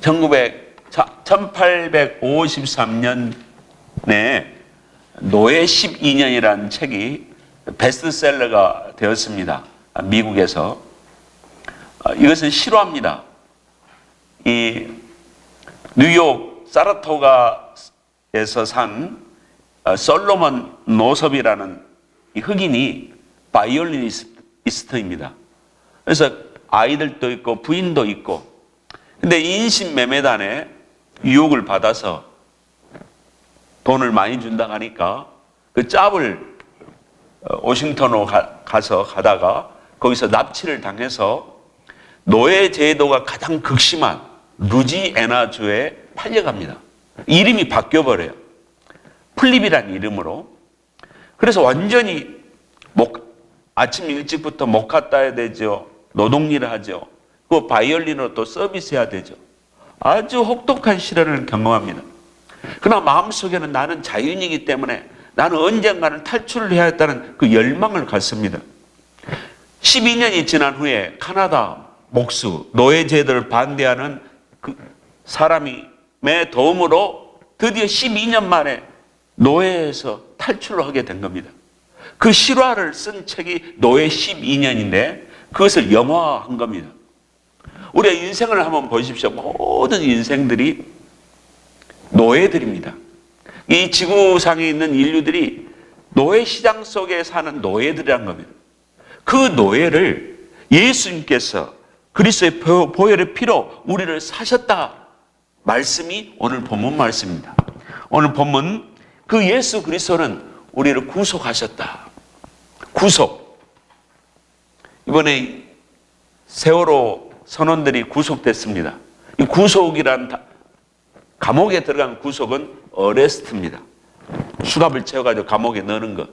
1853년에 노예 12년이라는 책이 베스트셀러가 되었습니다. 미국에서. 이것은 실화입니다. 이 뉴욕 사라토가에서 산 솔로몬 노섭이라는 이 흑인이 바이올리니스트입니다. 그래서 아이들도 있고 부인도 있고, 근데 인신매매단에 유혹을 받아서 돈을 많이 준다고 하니까 그 짭을 워싱턴으로 가서 가다가 거기서 납치를 당해서 노예 제도가 가장 극심한 루지애나주에 팔려갑니다. 이름이 바뀌어버려요. 플립이라는 이름으로. 그래서 완전히 아침 일찍부터 목화 따야 되죠. 노동일을 하죠. 그 바이올린으로 또 서비스해야 되죠. 아주 혹독한 시련을 경험합니다. 그러나 마음속에는 나는 자유인이기 때문에 나는 언젠가는 탈출을 해야 했다는 그 열망을 갖습니다. 12년이 지난 후에 카나다 목수, 노예 제도를 반대하는 그 사람의 도움으로 드디어 12년 만에 노예에서 탈출을 하게 된 겁니다. 그 실화를 쓴 책이 노예 12년인데 그것을 영화화한 겁니다. 우리의 인생을 한번 보십시오. 모든 인생들이 노예들입니다. 이 지구상에 있는 인류들이 노예 시장 속에 사는 노예들이란 겁니다. 그 노예를 예수님께서 그리스도의 보혈의 피로 우리를 사셨다 말씀이 오늘 본문 말씀입니다. 오늘 본문 그 예수 그리스도는 우리를 구속하셨다. 구속. 이번에 세월호 선원들이 구속됐습니다. 이 구속이란 감옥에 들어간 구속은 어레스트입니다. 수갑을 채워가지고 감옥에 넣는 것.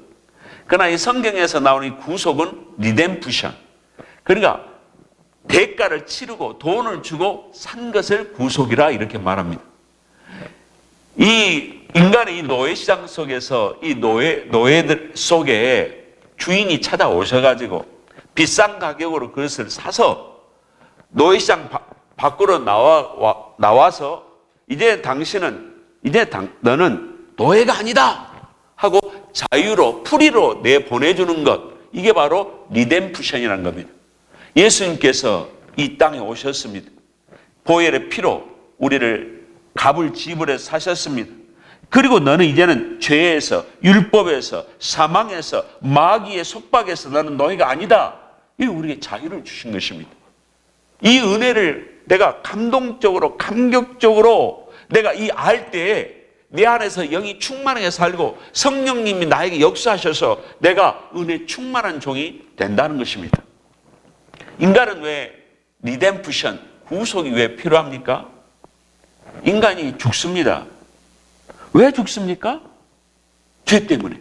그러나 이 성경에서 나오는 이 구속은 리뎀프션. 그러니까 대가를 치르고 돈을 주고 산 것을 구속이라 이렇게 말합니다. 이 인간의 이 노예시장 속에서 이 노예들 속에 주인이 찾아오셔가지고 비싼 가격으로 그것을 사서 노예시장 밖으로 나와서 이제 너는 노예가 아니다 하고 자유로 프리로 내보내주는 것, 이게 바로 리뎀프션이라는 겁니다. 예수님께서 이 땅에 오셨습니다. 보혈의 피로 우리를 값을 지불해서 사셨습니다. 그리고 너는 이제는 죄에서, 율법에서, 사망에서, 마귀의 속박에서 너는 노예가 아니다. 이게 우리에게 자유를 주신 것입니다. 이 은혜를 내가 감동적으로, 감격적으로 내가 이 알 때에 내 안에서 영이 충만하게 살고 성령님이 나에게 역사하셔서 내가 은혜 충만한 종이 된다는 것입니다. 인간은 왜 리뎀프션, 구속이 왜 필요합니까? 인간이 죽습니다. 왜 죽습니까? 죄 때문에.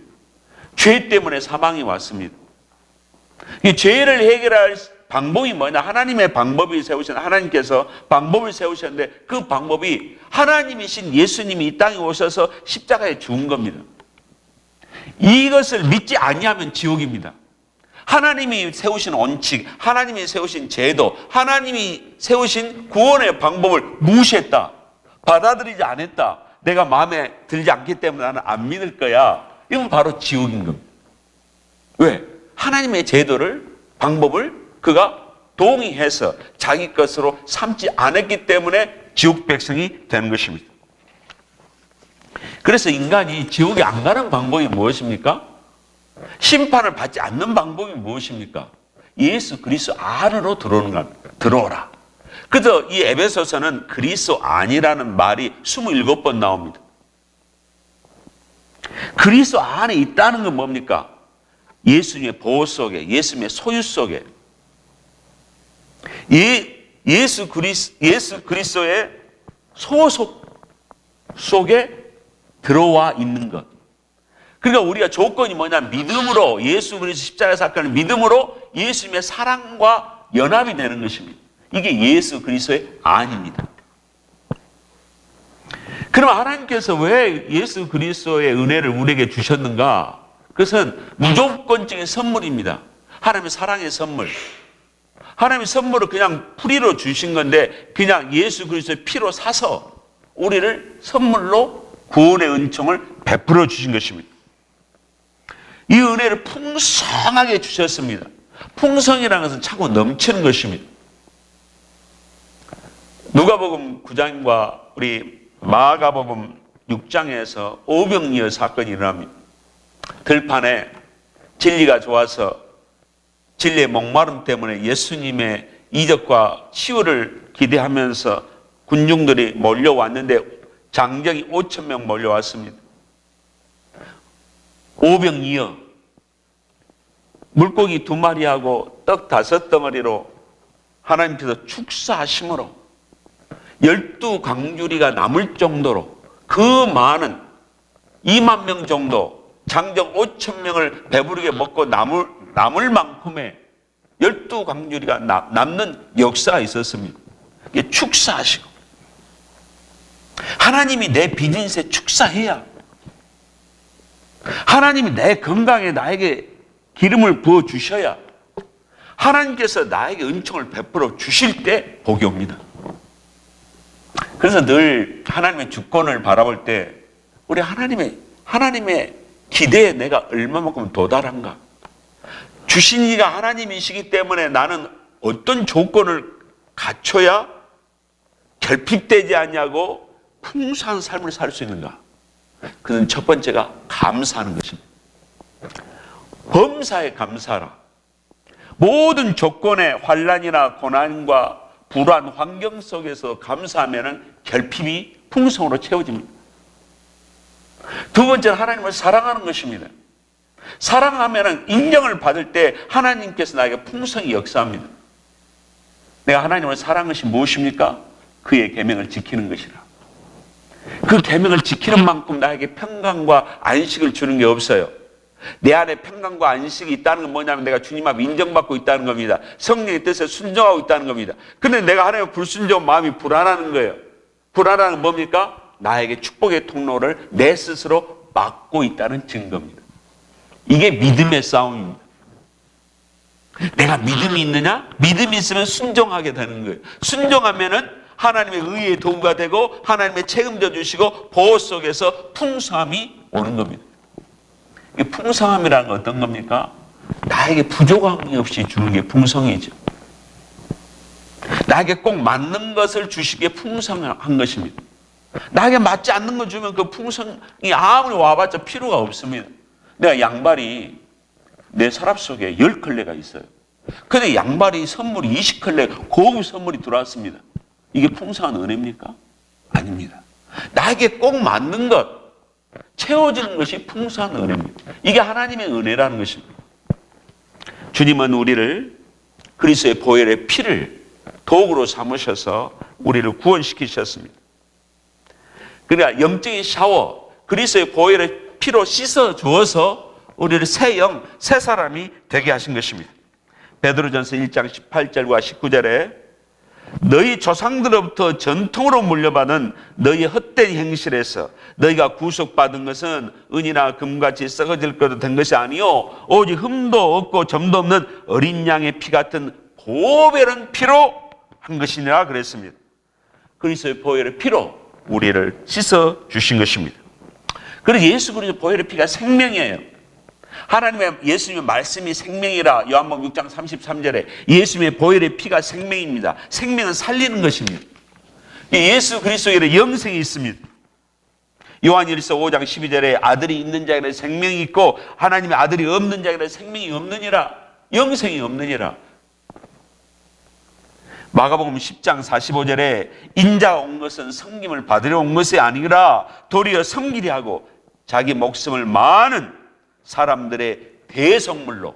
죄 때문에 사망이 왔습니다. 이 죄를 해결할 방법이 뭐냐? 하나님의 방법이 하나님께서 방법을 세우셨는데 그 방법이 하나님이신 예수님이 이 땅에 오셔서 십자가에 죽은 겁니다. 이것을 믿지 아니하면 지옥입니다. 하나님이 세우신 원칙, 하나님이 세우신 제도, 하나님이 세우신 구원의 방법을 무시했다. 받아들이지 않았다. 내가 마음에 들지 않기 때문에 나는 안 믿을 거야. 이건 바로 지옥인 겁니다. 왜? 하나님의 제도를, 방법을 그가 동의해서 자기 것으로 삼지 않았기 때문에 지옥 백성이 되는 것입니다. 그래서 인간이 지옥에 안 가는 방법이 무엇입니까? 심판을 받지 않는 방법이 무엇입니까? 예수 그리스도 안으로 들어오는 겁니다. 들어오라. 그래서 이 에베소서는 그리스도 안이라는 말이 27번 나옵니다. 그리스도 안에 있다는 건 뭡니까? 예수님의 보호 속에, 예수님의 소유 속에, 예수 그리스도의 소속 속에 들어와 있는 것. 그러니까 우리가 조건이 뭐냐? 믿음으로, 예수 그리스도 십자가 사건을 믿음으로 예수님의 사랑과 연합이 되는 것입니다. 이게 예수 그리스도의 안입니다. 그럼 하나님께서 왜 예수 그리스도의 은혜를 우리에게 주셨는가? 그것은 무조건적인 선물입니다. 하나님의 사랑의 선물. 하나님의 선물을 그냥 프리로 주신 건데 그냥 예수 그리스도의 피로 사서 우리를 선물로 구원의 은총을 베풀어 주신 것입니다. 이 은혜를 풍성하게 주셨습니다. 풍성이라는 것은 차고 넘치는 것입니다. 누가복음 9장과 우리 마가복음 6장에서 오병이어 사건이 일어납니다. 들판에 진리가 좋아서 진리의 목마름 때문에 예수님의 이적과 치유를 기대하면서 군중들이 몰려왔는데 장정이 5,000명 몰려왔습니다. 오병이어 물고기 2마리하고 떡 5덩어리로 하나님께서 축사하심으로 12강주리가 남을 정도로 그 많은 2만 명 정도 장정 5,000명을 배부르게 먹고 남을 만큼의 12강주리가 남는 역사가 있었습니다. 이게 축사하시고 하나님이 내 비즈니스에 축사해야 하나님이 내 건강에 나에게 기름을 부어주셔야 하나님께서 나에게 은총을 베풀어 주실 때 복이 옵니다. 그래서 늘 하나님의 주권을 바라볼 때 우리 하나님의 기대에 내가 얼마만큼 도달한가. 주신 이가 하나님이시기 때문에 나는 어떤 조건을 갖춰야 결핍되지 않냐고 풍성한 삶을 살 수 있는가. 그는 첫 번째가 감사하는 것입니다. 범사에 감사하라. 모든 조건의 환난이나 고난과 불안 환경 속에서 감사하면 결핍이 풍성으로 채워집니다. 두 번째는 하나님을 사랑하는 것입니다. 사랑하면 인정을 받을 때 하나님께서 나에게 풍성히 역사합니다. 내가 하나님을 사랑하는 것이 무엇입니까? 그의 계명을 지키는 것이라. 그 계명을 지키는 만큼 나에게 평강과 안식을 주는 게 없어요. 내 안에 평강과 안식이 있다는 건 뭐냐면 내가 주님 앞에 인정받고 있다는 겁니다. 성령의 뜻에 순종하고 있다는 겁니다. 그런데 내가 하나님의 불순종 마음이 불안하는 거예요. 불안한 건 뭡니까? 나에게 축복의 통로를 내 스스로 막고 있다는 증거입니다. 이게 믿음의 싸움입니다. 내가 믿음이 있느냐? 믿음이 있으면 순종하게 되는 거예요. 순종하면은 하나님의 의의 도구가 되고 하나님의 책임져 주시고 보호 속에서 풍성함이 오는 겁니다. 이 풍성함이라는 건 어떤 겁니까? 나에게 부족함이 없이 주는 게 풍성이죠. 나에게 꼭 맞는 것을 주시기에 풍성한 것입니다. 나에게 맞지 않는 거 주면 그 풍성이 아무리 와봤자 필요가 없습니다. 내가 양발이 내 서랍 속에 10켤레가 있어요. 근데 양발이 선물이 20켤레 고급 선물이 들어왔습니다. 이게 풍성한 은혜입니까? 아닙니다. 나에게 꼭 맞는 것, 채워지는 것이 풍성한 은혜입니다. 이게 하나님의 은혜라는 것입니다. 주님은 우리를 그리스도의 보혈의 피를 도구로 삼으셔서 우리를 구원시키셨습니다. 그러니까 영적인 샤워, 그리스도의 보혈의 피로 씻어 주어서 우리를 새 영, 새 사람이 되게 하신 것입니다. 베드로전서 1장 18절과 19절에 너희 조상들로부터 전통으로 물려받은 너희 헛된 행실에서 너희가 구속받은 것은 은이나 금같이 썩어질 것도 된 것이 아니요 오직 흠도 없고 점도 없는 어린 양의 피 같은 보배른 피로 한 것이니라 그랬습니다. 그리스도의 보혈의 피로 우리를 씻어 주신 것입니다. 그래서 예수 그리스도 보혈의 피가 생명이에요. 하나님의 예수님의 말씀이 생명이라 요한복음 6장 33절에 예수님의 보혈의 피가 생명입니다. 생명은 살리는 것입니다. 예수 그리스도에 영생이 있습니다. 요한일서 5장 12절에 아들이 있는 자에게는 생명이 있고 하나님의 아들이 없는 자에게는 생명이 없느니라. 영생이 없느니라. 마가복음 10장 45절에 인자가 온 것은 섬김을 받으려 온 것이 아니라 도리어 섬기려 하고 자기 목숨을 많은 사람들의 대속물로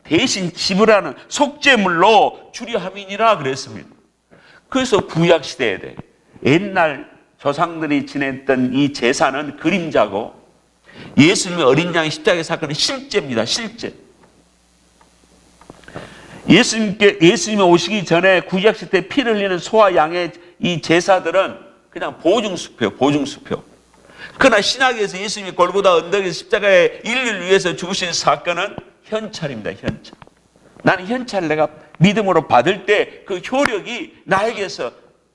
대신 지불하는 속죄물로 주려 함이니라 그랬습니다. 그래서 구약시대에 옛날 조상들이 지냈던 이 제사는 그림자고 예수님의 어린 양의 십자가의 사건은 실제입니다. 실제. 예수님이 오시기 전에 구약시대 피를 흘리는 소와 양의 이 제사들은 그냥 보증수표. 그러나 신약에서 예수님이 골고다 언덕에서 십자가에 인류를 위해서 죽으신 사건은 현찰입니다. 현찰. 나는 현찰을 내가 믿음으로 받을 때 그 효력이 나에게서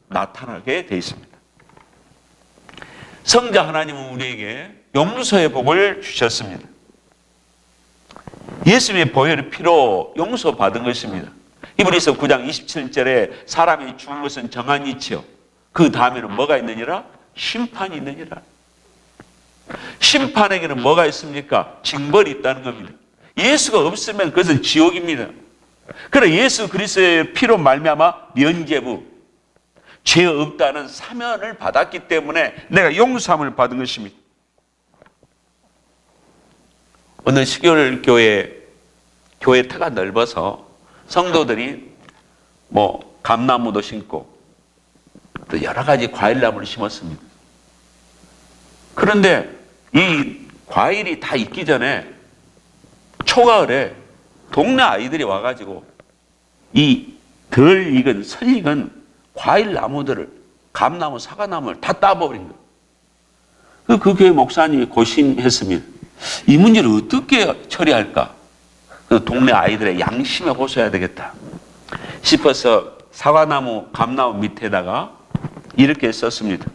나타나게 되어 있습니다. 성자 하나님은 우리에게 용서의 복을 주셨습니다. 예수님의 보혈의 피로 용서받은 것입니다. 히브리서 9장 27절에 사람이 죽은 것은 정한 이치요. 그 다음에는 뭐가 있느니라? 심판이 있느니라. 심판에게는 뭐가 있습니까? 징벌이 있다는 겁니다. 예수가 없으면 그것은 지옥입니다. 그러나 예수 그리스도의 피로 말미암아 면죄부, 죄 없다는 사면을 받았기 때문에 내가 용서함을 받은 것입니다. 어느 시골 교회 터가 넓어서 성도들이 감나무도 심고 또 여러 가지 과일나무를 심었습니다. 그런데 이 과일이 다 익기 전에 초가을에 동네 아이들이 와가지고 이 덜 익은 선익은 과일 나무들을, 감나무, 사과나무를 다 따버린 거예요. 그 교회 목사님이 고심했습니다. 이 문제를 어떻게 처리할까? 동네 아이들의 양심에 호소해야 되겠다 싶어서 사과나무, 감나무 밑에다가 이렇게 썼습니다.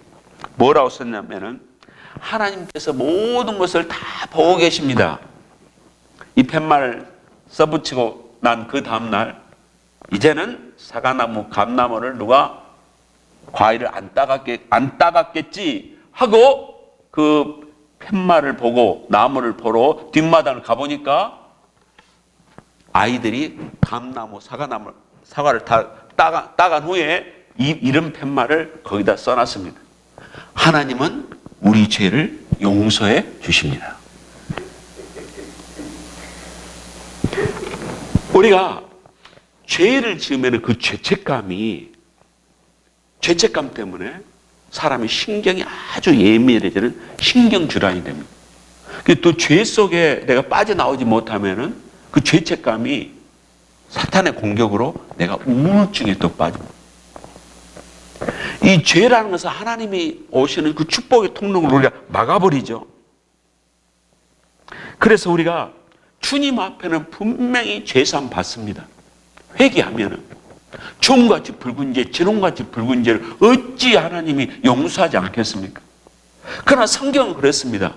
뭐라고 썼냐면은 하나님께서 모든 것을 다 보고 계십니다. 이 팻말을 써붙이고 난 그 다음날 이제는 사과나무, 감나무를 누가 과일을 안 따갔겠지 하고 그 팻말을 보고 나무를 보러 뒷마당을 가보니까 아이들이 감나무, 사과를 다 따간 후에 이런 팻말을 거기다 써놨습니다. 하나님은 우리 죄를 용서해 주십니다. 우리가 죄를 지으면 그 죄책감 때문에 사람의 신경이 아주 예민해지는 신경질환이 됩니다. 또 죄 속에 내가 빠져나오지 못하면은 그 죄책감이 사탄의 공격으로 내가 우울증에 또 빠집니다. 이 죄라는 것은 하나님이 오시는 그 축복의 통로를 우리가 막아버리죠. 그래서 우리가 주님 앞에는 분명히 죄사함 받습니다. 회개하면은 종같이 붉은 죄, 진홍같이 붉은 죄를 어찌 하나님이 용서하지 않겠습니까? 그러나 성경은 그랬습니다.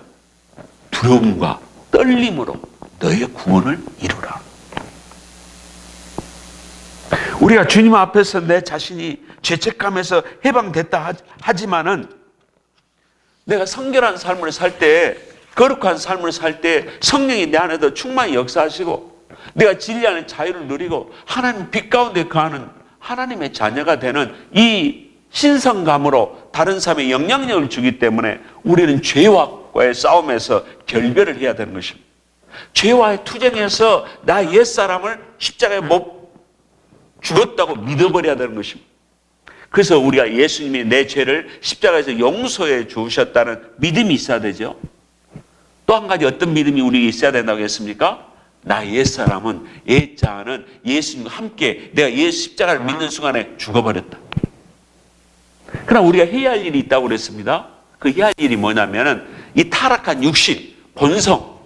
두려움과 떨림으로 너의 구원을 이루라. 우리가 주님 앞에서 내 자신이 죄책감에서 해방됐다 하지만은 내가 성결한 삶을 살 때, 거룩한 삶을 살 때 성령이 내 안에도 충만히 역사하시고 내가 진리 안에 자유를 누리고 하나님 빛 가운데 거하는 하나님의 자녀가 되는 이 신성감으로 다른 사람의 영향력을 주기 때문에 우리는 죄와의 싸움에서 결별을 해야 되는 것입니다. 죄와의 투쟁에서 나 옛사람을 십자가에 못 죽었다고 믿어버려야 되는 것입니다. 그래서 우리가 예수님이 내 죄를 십자가에서 용서해 주셨다는 믿음이 있어야 되죠. 또 한 가지 어떤 믿음이 우리에게 있어야 된다고 했습니까? 나 옛사람은, 옛자아는 예수님과 함께 내가 예수 십자가를 믿는 순간에 죽어버렸다. 그러나 우리가 해야 할 일이 있다고 그랬습니다. 그 해야 할 일이 뭐냐면은 이 타락한 육신, 본성,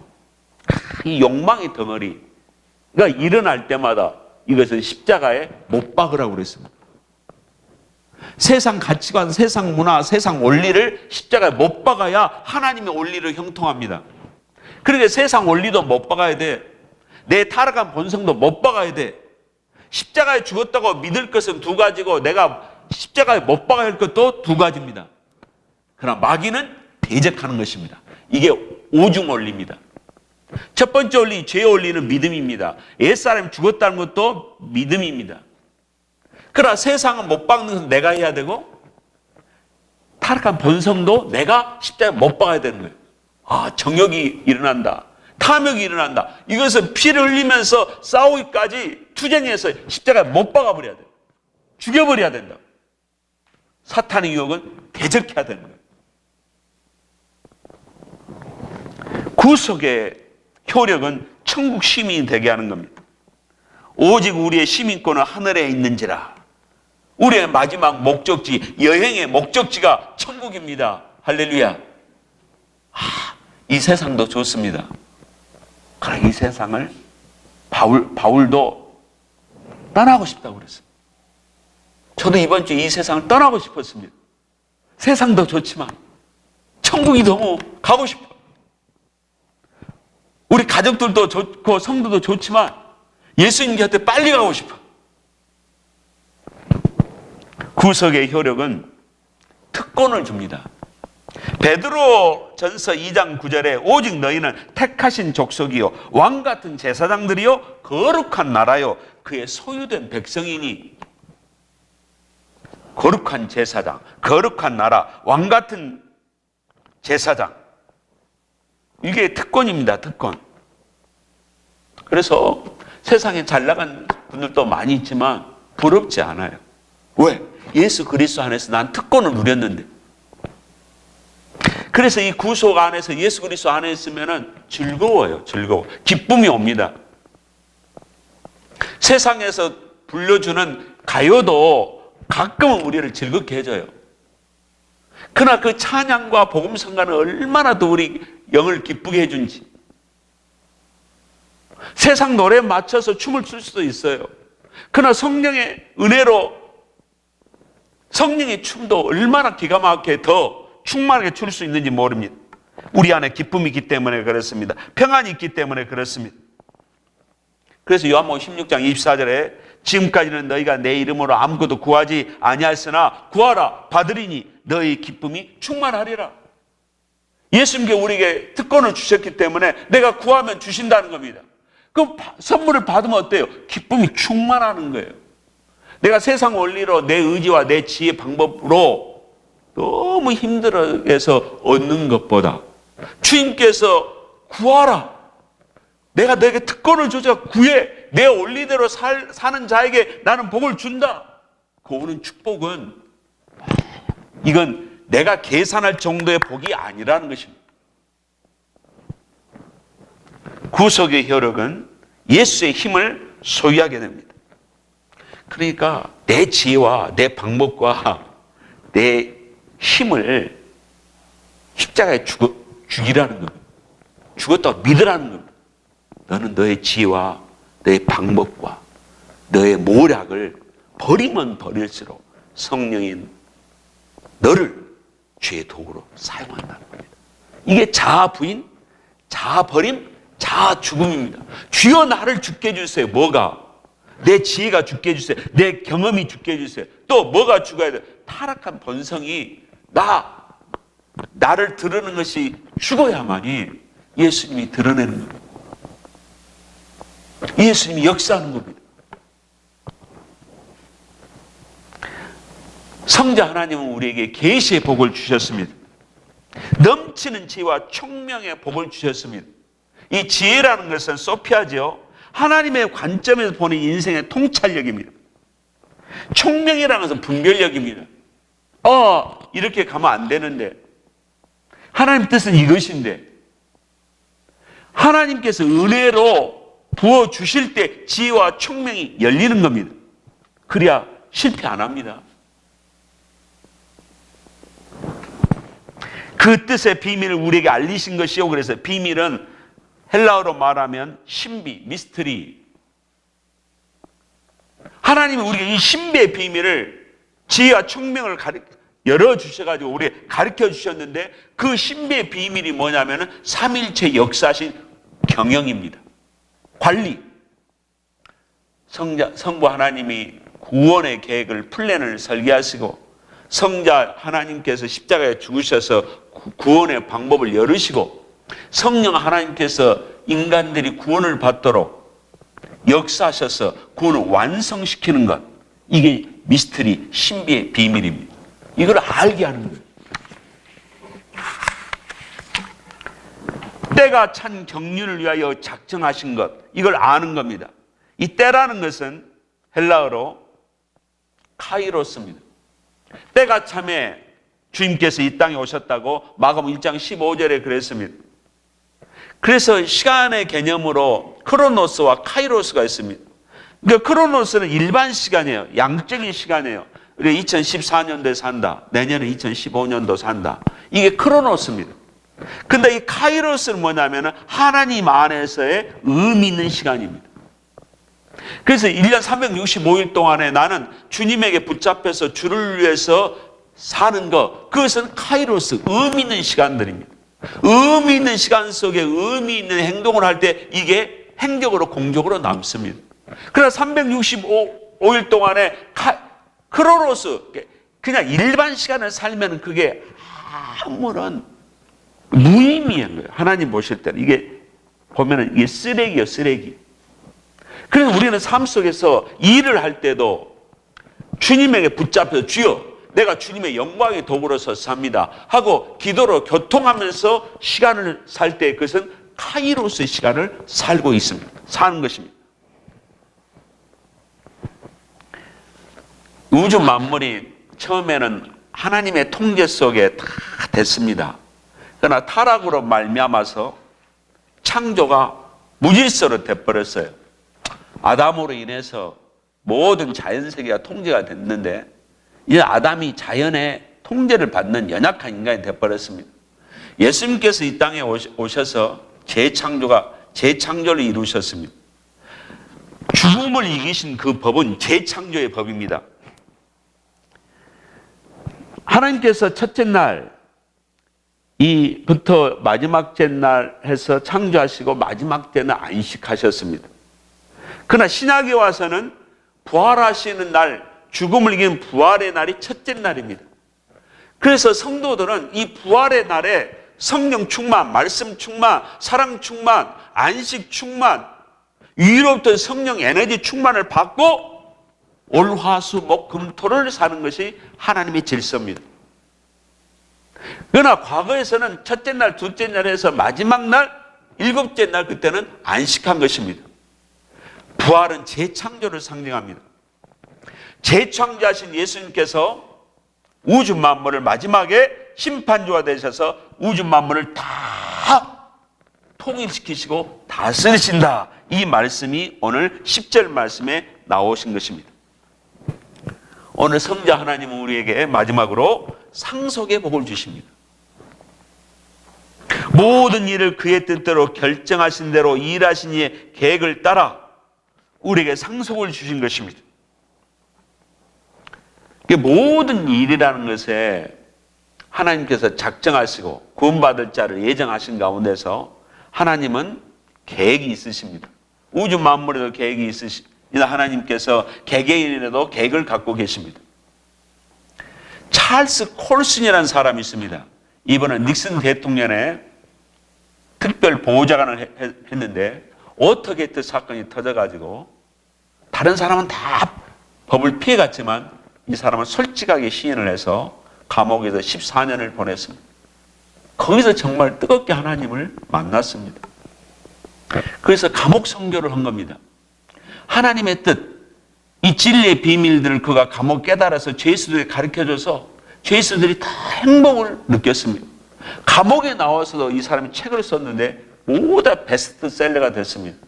이 욕망의 덩어리가 일어날 때마다 이것은 십자가에 못 박으라고 그랬습니다. 세상 가치관, 세상 문화, 세상 원리를 십자가에 못 박아야 하나님의 원리를 형통합니다. 그러니까 세상 원리도 못 박아야 돼. 내 타락한 본성도 못 박아야 돼. 십자가에 죽었다고 믿을 것은 두 가지고 내가 십자가에 못 박아야 할 것도 두 가지입니다. 그러나 마귀는 대적하는 것입니다. 이게 오중 원리입니다. 첫 번째 원리, 죄의 원리는 믿음입니다. 옛사람이 죽었다는 것도 믿음입니다. 그러나 세상은 못 박는 것은 내가 해야 되고 타락한 본성도 내가 십자가에 못 박아야 되는 거예요. 정욕이 일어난다. 탐욕이 일어난다. 이것은 피를 흘리면서 싸우기까지 투쟁해서 십자가에 못 박아버려야 돼요. 죽여버려야 된다. 사탄의 유혹은 대적해야 되는 거예요. 구속의 효력은 천국 시민이 되게 하는 겁니다. 오직 우리의 시민권은 하늘에 있는지라. 우리의 마지막 목적지, 여행의 목적지가 천국입니다. 할렐루야. 이 세상도 좋습니다. 그러나 이 세상을 바울도 떠나고 싶다고 그랬어요. 저도 이번 주 이 세상을 떠나고 싶었습니다. 세상도 좋지만 천국이 너무 가고 싶어요. 우리 가족들도 좋고 성도도 좋지만 예수님 곁에 빨리 가고 싶어. 구속의 효력은 특권을 줍니다. 베드로 전서 2장 9절에 오직 너희는 택하신 족속이요 왕 같은 제사장들이요 거룩한 나라요 그의 소유된 백성이니. 거룩한 제사장, 거룩한 나라, 왕 같은 제사장. 이게 특권입니다. 특권. 그래서 세상에 잘 나간 분들도 많이 있지만 부럽지 않아요. 왜? 예수 그리스도 안에서 난 특권을 누렸는데. 그래서 이 구속 안에서 예수 그리스도 안에 있으면 즐거워요. 즐거워. 기쁨이 옵니다. 세상에서 불러주는 가요도 가끔은 우리를 즐겁게 해줘요. 그러나 그 찬양과 복음 성가는 얼마나 더 우리 영을 기쁘게 해준지. 세상 노래에 맞춰서 춤을 출 수도 있어요. 그러나 성령의 은혜로 성령의 춤도 얼마나 기가 막히게 더 충만하게 출 수 있는지 모릅니다. 우리 안에 기쁨이 있기 때문에 그렇습니다. 평안이 있기 때문에 그렇습니다. 그래서 요한복음 16장 24절에 지금까지는 너희가 내 이름으로 아무것도 구하지 아니하였으나 구하라 받으리니 너희 기쁨이 충만하리라. 예수님께 우리에게 특권을 주셨기 때문에 내가 구하면 주신다는 겁니다. 그 선물을 받으면 어때요? 기쁨이 충만하는 거예요. 내가 세상 원리로 내 의지와 내 지혜 방법으로 너무 힘들어해서 얻는 것보다 주님께서 구하라. 내가 너에게 특권을 주자. 구해. 내 원리대로 사는 자에게 나는 복을 준다. 그 오는 축복은 이건 내가 계산할 정도의 복이 아니라는 것입니다. 구속의 효력은 예수의 힘을 소유하게 됩니다. 그러니까 내 지혜와 내 방법과 내 힘을 십자가에 죽이라는 겁니다. 죽었다고 믿으라는 겁니다. 너는 너의 지혜와 너의 방법과 너의 모략을 버리면 버릴수록 성령인 너를 죄의 도구로 사용한다는 겁니다. 이게 자아 부인, 자아 버림, 자아 죽음입니다. 주여 나를 죽게 해주세요. 뭐가? 내 지혜가 죽게 해주세요. 내 경험이 죽게 해주세요. 또 뭐가 죽어야 돼요? 타락한 본성이 나를 드러내는 것이 죽어야만이 예수님이 드러내는 겁니다. 예수님이 역사하는 겁니다. 성자 하나님은 우리에게 계시의 복을 주셨습니다. 넘치는 지혜와 총명의 복을 주셨습니다. 이 지혜라는 것은 소피아죠. 하나님의 관점에서 보는 인생의 통찰력입니다. 총명이라는 것은 분별력입니다. 이렇게 가면 안 되는데 하나님 뜻은 이것인데 하나님께서 은혜로 부어주실 때 지혜와 총명이 열리는 겁니다. 그래야 실패 안 합니다. 그 뜻의 비밀을 우리에게 알리신 것이요. 그래서 비밀은 헬라어로 말하면 신비, 미스터리. 하나님이 우리에게 이 신비의 비밀을 지혜와 총명을 열어주셔가지고 우리에게 가르쳐 주셨는데 그 신비의 비밀이 뭐냐면 삼일체 역사신 경영입니다. 관리. 성부 하나님이 구원의 계획을 플랜을 설계하시고 성자 하나님께서 십자가에 죽으셔서 구원의 방법을 열으시고 성령 하나님께서 인간들이 구원을 받도록 역사하셔서 구원을 완성시키는 것. 이게 미스터리, 신비의 비밀입니다. 이걸 알게 하는 거예요. 때가 찬 경륜을 위하여 작정하신 것. 이걸 아는 겁니다. 이 때라는 것은 헬라어로 카이로스입니다. 때가 참에 주님께서 이 땅에 오셨다고 마가복음 1장 15절에 그랬습니다. 그래서 시간의 개념으로 크로노스와 카이로스가 있습니다. 그러니까 크로노스는 일반 시간이에요. 양적인 시간이에요. 우리가 2014년도에 산다. 내년에 2015년도 산다. 이게 크로노스입니다. 근데 이 카이로스는 뭐냐면 하나님 안에서의 의미 있는 시간입니다. 그래서 1년 365일 동안에 나는 주님에게 붙잡혀서 주를 위해서 사는 것, 그것은 카이로스, 의미 있는 시간들입니다. 의미 있는 시간 속에 의미 있는 행동을 할 때 이게 행적으로 공적으로 남습니다. 그러나 365일 동안에 크로노스, 그냥 일반 시간을 살면 그게 아무런 무의미한 거예요. 하나님 보실 때는 이게 보면은 이게 쓰레기예요, 쓰레기. 그래서 우리는 삶 속에서 일을 할 때도 주님에게 붙잡혀 주여 내가 주님의 영광의 도구로서 삽니다 하고 기도로 교통하면서 시간을 살 때 그것은 카이로스의 시간을 살고 있습니다. 사는 것입니다. 우주 만물이 처음에는 하나님의 통제 속에 다 됐습니다. 그러나 타락으로 말미암아서 창조가 무질서로 돼버렸어요. 아담으로 인해서 모든 자연세계가 통제가 됐는데 이 아담이 자연의 통제를 받는 연약한 인간이 돼버렸습니다. 예수님께서 이 땅에 오셔서 재창조를 이루셨습니다. 죽음을 이기신 그 법은 재창조의 법입니다. 하나님께서 첫째 날부터 마지막 날 해서 창조하시고 마지막 때는 안식하셨습니다. 그러나 신약에 와서는 부활하시는 날, 죽음을 이기는 부활의 날이 첫째 날입니다. 그래서 성도들은 이 부활의 날에 성령 충만, 말씀 충만, 사랑 충만, 안식 충만, 위로부터 성령 에너지 충만을 받고 올, 화, 수, 목, 금, 토를 사는 것이 하나님의 질서입니다. 그러나 과거에서는 첫째 날, 둘째 날 해서 마지막 날, 일곱째 날 그때는 안식한 것입니다. 부활은 재창조를 상징합니다. 재창조하신 예수님께서 우주 만물을 마지막에 심판주가 되셔서 우주 만물을 다 통일시키시고 다스리신다. 이 말씀이 오늘 10절 말씀에 나오신 것입니다. 오늘 성자 하나님은 우리에게 마지막으로 상속의 복을 주십니다. 모든 일을 그의 뜻대로 결정하신 대로 일하신 이의 계획을 따라 우리에게 상속을 주신 것입니다. 모든 일이라는 것에 하나님께서 작정하시고 구원받을 자를 예정하신 가운데서 하나님은 계획이 있으십니다. 우주 만물에도 계획이 있으십니다. 하나님께서 개개인에도 계획을 갖고 계십니다. 찰스 콜슨이라는 사람이 있습니다. 이번에 닉슨 대통령의 특별 보호자관을 했는데 어떻게 그 사건이 터져가지고 다른 사람은 다 법을 피해갔지만 이 사람은 솔직하게 시인을 해서 감옥에서 14년을 보냈습니다. 거기서 정말 뜨겁게 하나님을 만났습니다. 그래서 감옥 선교를 한 겁니다. 하나님의 뜻, 이 진리의 비밀들을 그가 감옥 깨달아서 죄수들에게 가르쳐줘서 죄수들이 다 행복을 느꼈습니다. 감옥에 나와서도 이 사람이 책을 썼는데 모두 다 베스트셀러가 됐습니다.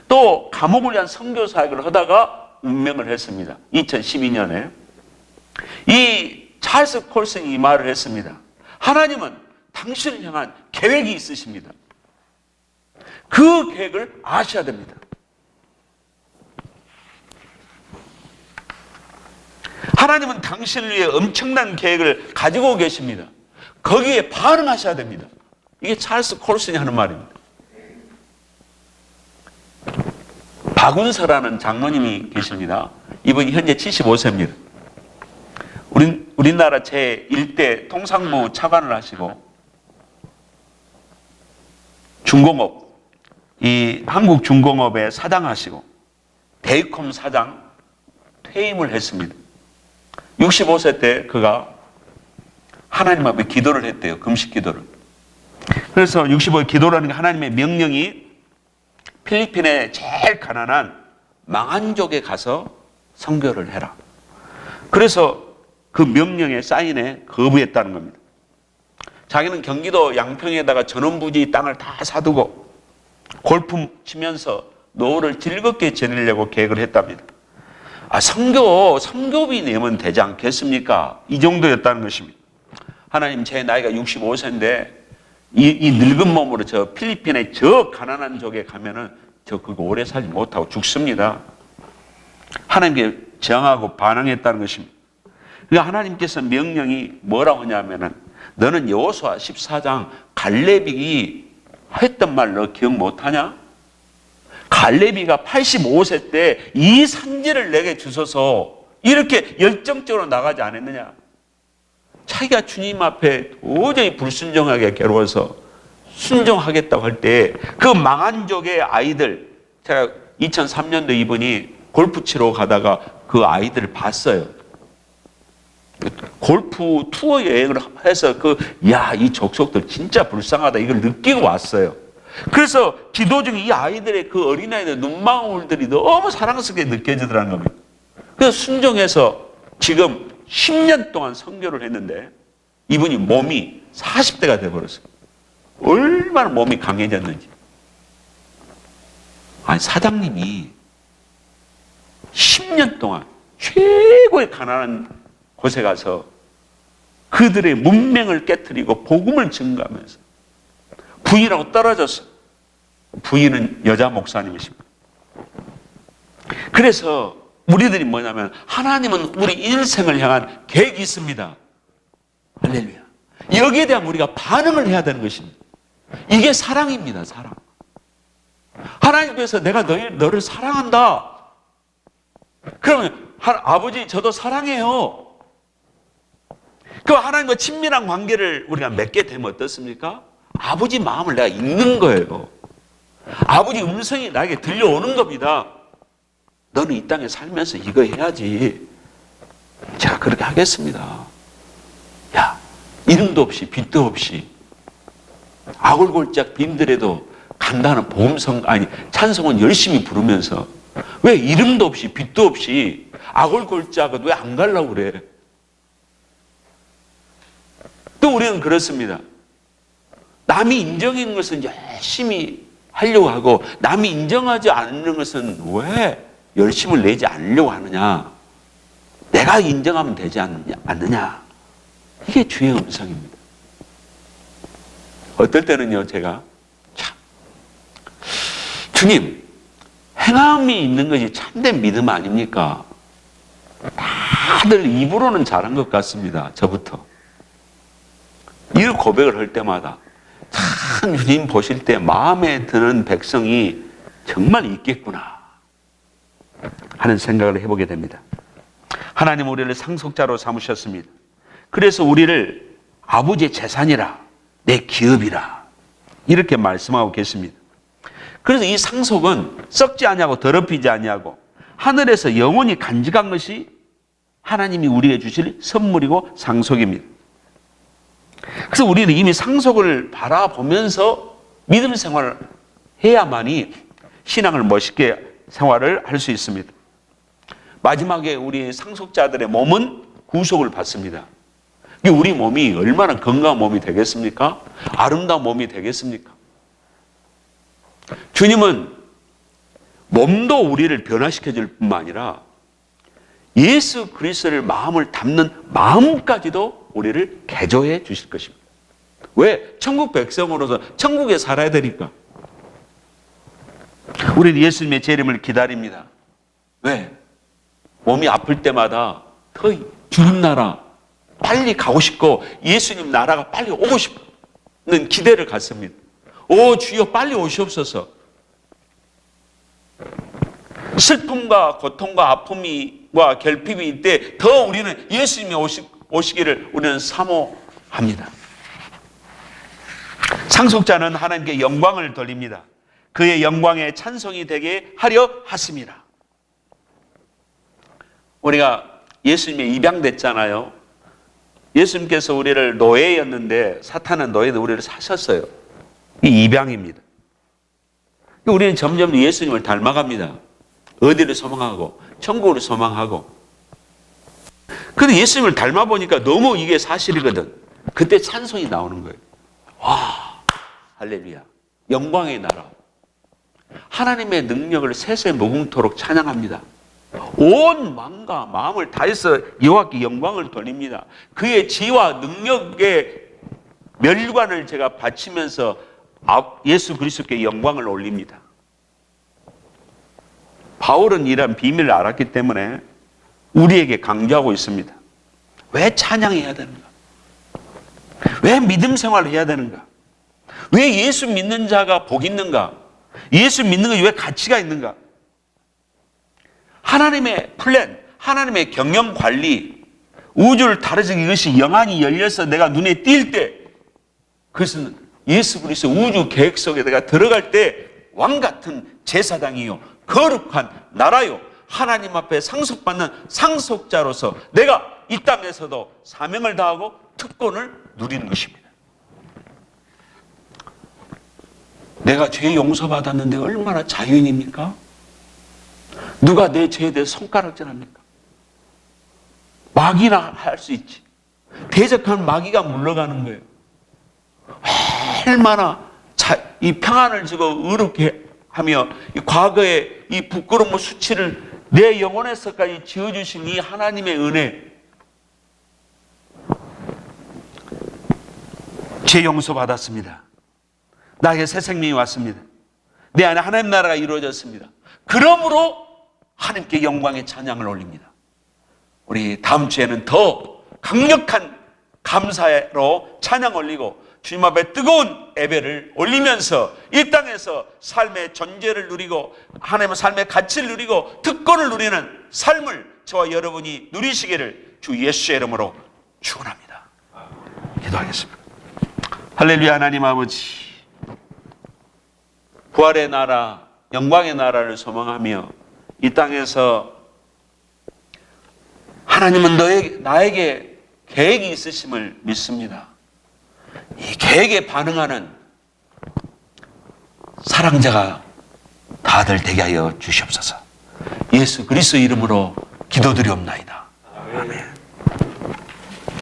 또 감옥을 위한 선교 사역을 하다가 운명을 했습니다. 2012년에 이 찰스 콜슨이 이 말을 했습니다. 하나님은 당신을 향한 계획이 있으십니다. 그 계획을 아셔야 됩니다. 하나님은 당신을 위해 엄청난 계획을 가지고 계십니다. 거기에 반응하셔야 됩니다. 이게 찰스 콜슨이 하는 말입니다. 박운서라는 장로님이 계십니다. 이분이 현재 75세입니다. 우리나라 제1대 통상무 차관을 하시고 중공업, 이 한국 중공업의 사장하시고 대이콤 사장 퇴임을 했습니다. 65세 때 그가 하나님 앞에 기도를 했대요. 금식 기도를. 그래서 65세 기도라는 게 하나님의 명령이 필리핀의 제일 가난한 망한족에 가서 선교를 해라. 그래서 그 명령의 사인에 거부했다는 겁니다. 자기는 경기도 양평에다가 전원부지 땅을 다 사두고 골프 치면서 노후를 즐겁게 지내려고 계획을 했답니다. 선교비 내면 되지 않겠습니까? 이 정도였다는 것입니다. 하나님, 제 나이가 65세인데 이 늙은 몸으로 저 필리핀의 저 가난한 쪽에 가면은 저 그거 오래 살지 못하고 죽습니다. 하나님께 저항하고 반항했다는 것입니다. 그러니까 하나님께서 명령이 뭐라고 하냐면은 너는 여호수아 14장 갈렙이 했던 말 너 기억 못하냐? 갈렙이가 85세 때 이 산지를 내게 주소서 이렇게 열정적으로 나가지 않았느냐? 자기가 주님 앞에 도저히 불순종하게 괴로워서 순종하겠다고 할 때 그 망한 족의 아이들, 제가 2003년도 이분이 골프 치러 가다가 그 아이들을 봤어요. 골프 투어 여행을 해서 이 족속들 진짜 불쌍하다 이걸 느끼고 왔어요. 그래서 기도 중에 이 아이들의 그 어린아이들 눈망울들이 너무 사랑스럽게 느껴지더라는 겁니다. 그래서 순종해서 지금 10년 동안 선교를 했는데 이분이 몸이 40대가 돼버렸어요. 얼마나 몸이 강해졌는지. 아니, 사장님이 10년 동안 최고의 가난한 곳에 가서 그들의 문명을 깨트리고 복음을 증거하면서 부인하고 떨어졌어. 부인은 여자 목사님이십니다. 그래서 우리들이 뭐냐면 하나님은 우리 인생을 향한 계획이 있습니다. 할렐루야. 여기에 대한 우리가 반응을 해야 되는 것입니다. 이게 사랑입니다. 사랑. 하나님께서 내가 너를 사랑한다. 그러면 아버지 저도 사랑해요. 그 하나님과 친밀한 관계를 우리가 맺게 되면 어떻습니까? 아버지 마음을 내가 읽는 거예요. 아버지 음성이 나에게 들려오는 겁니다. 너는 이 땅에 살면서 이거 해야지. 제가 그렇게 하겠습니다. 야, 이름도 없이 빚도 없이 아골골짝 빈들에도 간다는 찬송은 열심히 부르면서 왜 이름도 없이 빚도 없이 아골골짝은 왜 안 가려고 그래? 또 우리는 그렇습니다. 남이 인정하는 것은 열심히 하려고 하고 남이 인정하지 않는 것은 왜 열심을 내지 않으려고 하느냐? 내가 인정하면 되지 않느냐? 이게 주의 음성입니다. 어떨 때는요, 제가 주님, 행함이 있는 것이 참된 믿음 아닙니까? 다들 입으로는 잘한 것 같습니다. 저부터. 이 고백을 할 때마다 참 주님 보실 때 마음에 드는 백성이 정말 있겠구나 하는 생각을 해보게 됩니다. 하나님 우리를 상속자로 삼으셨습니다. 그래서 우리를 아버지의 재산이라 내 기업이라 이렇게 말씀하고 계십니다. 그래서 이 상속은 썩지 아니하고 더럽히지 아니하고 하늘에서 영원히 간직한 것이 하나님이 우리에게 주실 선물이고 상속입니다. 그래서 우리는 이미 상속을 바라보면서 믿음 생활을 해야만이 신앙을 멋있게 생활을 할 수 있습니다. 마지막에 우리 상속자들의 몸은 구속을 받습니다. 우리 몸이 얼마나 건강한 몸이 되겠습니까? 아름다운 몸이 되겠습니까? 주님은 몸도 우리를 변화시켜 줄 뿐만 아니라 예수 그리스도를 마음을 담는 마음까지도 우리를 개조해 주실 것입니다. 왜? 천국 백성으로서 천국에 살아야 되니까. 우리는 예수님의 재림을 기다립니다. 왜? 몸이 아플 때마다 더 주님 나라 빨리 가고 싶고 예수님 나라가 빨리 오고 싶는 기대를 갖습니다. 오 주여 빨리 오시옵소서. 슬픔과 고통과 아픔과 결핍이 있을 때 더 우리는 예수님이 오시기를 우리는 사모합니다. 상속자는 하나님께 영광을 돌립니다. 그의 영광에 찬송이 되게 하려 하심이라. 우리가 예수님의 입양됐잖아요. 예수님께서 우리를 노예였는데 사탄은 노예도 우리를 사셨어요. 이 입양입니다. 우리는 점점 예수님을 닮아갑니다. 어디를 소망하고 천국을 소망하고. 그런데 예수님을 닮아보니까 너무 이게 사실이거든. 그때 찬송이 나오는 거예요. 와, 할렐루야. 영광의 나라. 하나님의 능력을 세세 무궁토록 찬양합니다. 온 마음과 마음을 다해서 여호와께 영광을 돌립니다. 그의 지혜와 능력의 멸관을 제가 바치면서 예수 그리스도께 영광을 올립니다. 바울은 이런 비밀을 알았기 때문에 우리에게 강조하고 있습니다. 왜 찬양해야 되는가? 왜 믿음 생활을 해야 되는가? 왜 예수 믿는 자가 복 있는가? 예수 믿는 것이 왜 가치가 있는가? 하나님의 플랜, 하나님의 경영 관리, 우주를 다루는 이것이 영안이 열려서 내가 눈에 띌 때, 그것은 예수 그리스도 우주 계획 속에 내가 들어갈 때 왕 같은 제사장이요, 거룩한 나라요, 하나님 앞에 상속받는 상속자로서 내가 이 땅에서도 사명을 다하고 특권을 누리는 것입니다. 내가 죄 용서받았는데 얼마나 자유인입니까? 누가 내 죄에 대해 손가락질합니까? 마귀나 할 수 있지. 대적한 마귀가 물러가는 거예요. 얼마나 이 평안을 주고 의롭게 하며 이 과거의 이 부끄러움 수치를 내 영혼에서까지 지어주신 이 하나님의 은혜, 죄 용서 받았습니다. 나에게 새 생명이 왔습니다. 내 안에 하나님 나라가 이루어졌습니다. 그러므로 하나님께 영광의 찬양을 올립니다. 우리 다음 주에는 더 강력한 감사로 찬양 올리고 주님 앞에 뜨거운 예배를 올리면서 이 땅에서 삶의 존재를 누리고 하나님의 삶의 가치를 누리고 특권을 누리는 삶을 저와 여러분이 누리시기를 주 예수의 이름으로 축원합니다. 기도하겠습니다. 할렐루야. 하나님 아버지, 부활의 나라, 영광의 나라를 소망하며 이 땅에서 하나님은 나에게 계획이 있으심을 믿습니다. 이 계획에 반응하는 사랑자가 다들 되게 하여 주시옵소서. 예수 그리스도 이름으로 기도드리옵나이다. 아멘.